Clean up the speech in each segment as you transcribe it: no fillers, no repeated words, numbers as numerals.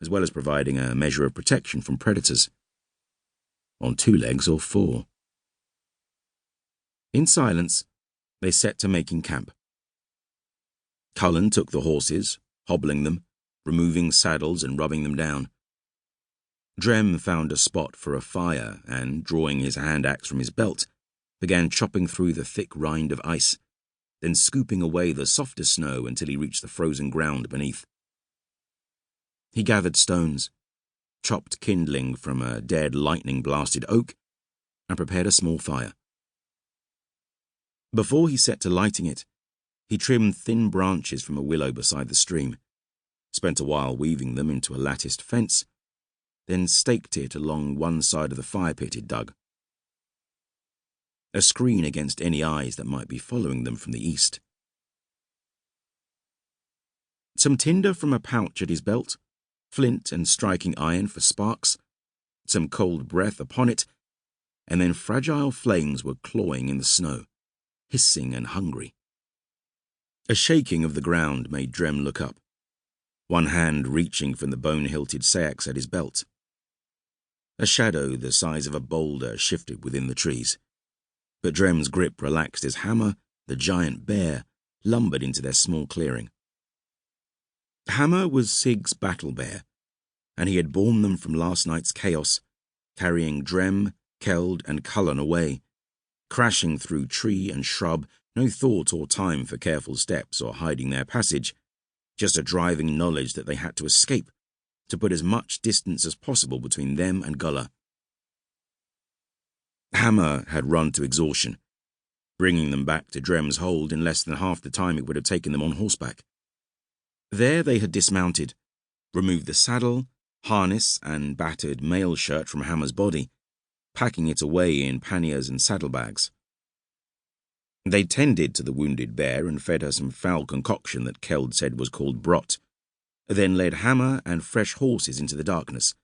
as well as providing a measure of protection from predators. On 2 legs or 4. In silence, they set to making camp. Cullen took the horses, hobbling them, removing saddles and rubbing them down. Drem found a spot for a fire and, drawing his hand axe from his belt, began chopping through the thick rind of ice, then scooping away the softer snow until he reached the frozen ground beneath. He gathered stones, chopped kindling from a dead lightning-blasted oak, and prepared a small fire. Before he set to lighting it, he trimmed thin branches from a willow beside the stream, spent a while weaving them into a latticed fence, then staked it along one side of the fire pit he'd dug. A screen against any eyes that might be following them from the east. Some tinder from a pouch at his belt, flint and striking iron for sparks, some cold breath upon it, and then fragile flames were clawing in the snow, hissing and hungry. A shaking of the ground made Drem look up, one hand reaching from the bone-hilted seax at his belt. A shadow the size of a boulder shifted within the trees, but Drem's grip relaxed as Hammer, the giant bear, lumbered into their small clearing. Hammer was Sig's battle bear, and he had borne them from last night's chaos, carrying Drem, Keld, and Cullen away, crashing through tree and shrub, no thought or time for careful steps or hiding their passage, just a driving knowledge that they had to escape, to put as much distance as possible between them and Gullah. Hammer had run to exhaustion, bringing them back to Drem's hold in less than half the time it would have taken them on horseback. There they had dismounted, removed the saddle, harness, and battered mail shirt from Hammer's body, packing it away in panniers and saddlebags. They tended to the wounded bear and fed her some foul concoction that Keld said was called brot, then led Hammer and fresh horses into the darkness,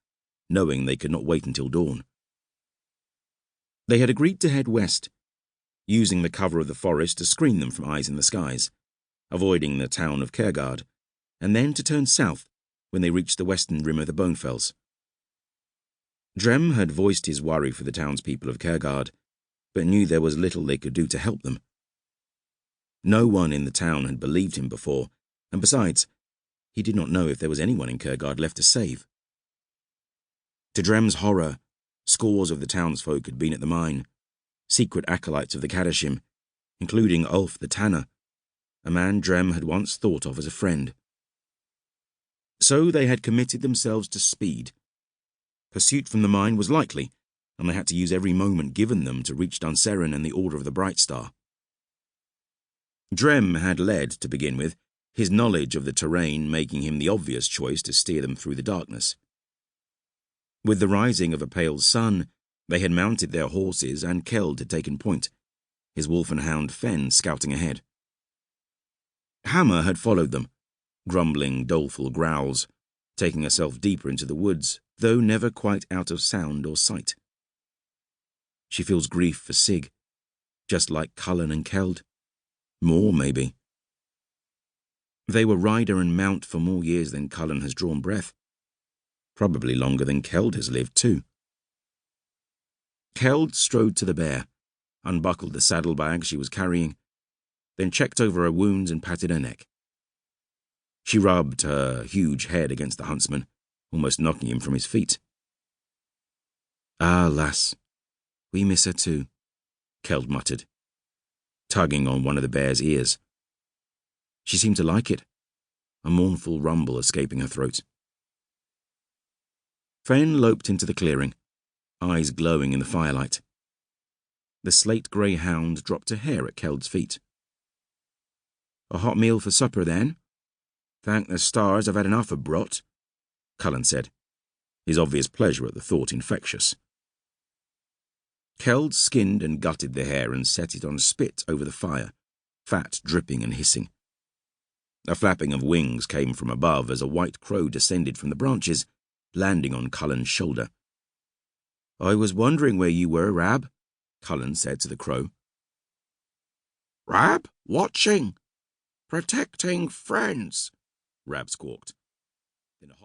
knowing they could not wait until dawn. They had agreed to head west, using the cover of the forest to screen them from eyes in the skies, avoiding the town of Khergard, and then to turn south when they reached the western rim of the Bonefells. Drem had voiced his worry for the townspeople of Khergard, but knew there was little they could do to help them. No one in the town had believed him before, and besides, he did not know if there was anyone in Khergard left to save. To Drem's horror, scores of the townsfolk had been at the mine, secret acolytes of the Kadashim, including Ulf the Tanner, a man Drem had once thought of as a friend. So they had committed themselves to speed. Pursuit from the mine was likely, and they had to use every moment given them to reach Dunseren and the Order of the Bright Star. Drem had led, to begin with, his knowledge of the terrain making him the obvious choice to steer them through the darkness. With the rising of a pale sun, they had mounted their horses and Keld had taken point, his wolf and hound Fen scouting ahead. Hammer had followed them, grumbling doleful growls, taking herself deeper into the woods, though never quite out of sound or sight. She feels grief for Sig, just like Cullen and Keld. More, maybe. They were rider and mount for more years than Cullen has drawn breath. Probably longer than Keld has lived, too. Keld strode to the bear, unbuckled the saddlebag she was carrying, then checked over her wounds and patted her neck. She rubbed her huge head against the huntsman, almost knocking him from his feet. "Ah, lass, we miss her too," Keld muttered, tugging on one of the bear's ears. She seemed to like it, a mournful rumble escaping her throat. Fen loped into the clearing, eyes glowing in the firelight. The slate-grey hound dropped a hair at Keld's feet. "A hot meal for supper, then? Thank the stars I've had enough of brot," Cullen said, his obvious pleasure at the thought infectious. Keld skinned and gutted the hare and set it on spit over the fire, fat dripping and hissing. A flapping of wings came from above as a white crow descended from the branches, landing on Cullen's shoulder. "I was wondering where you were, Rab," Cullen said to the crow. "Rab, watching, protecting friends," Rab squawked. Then a hot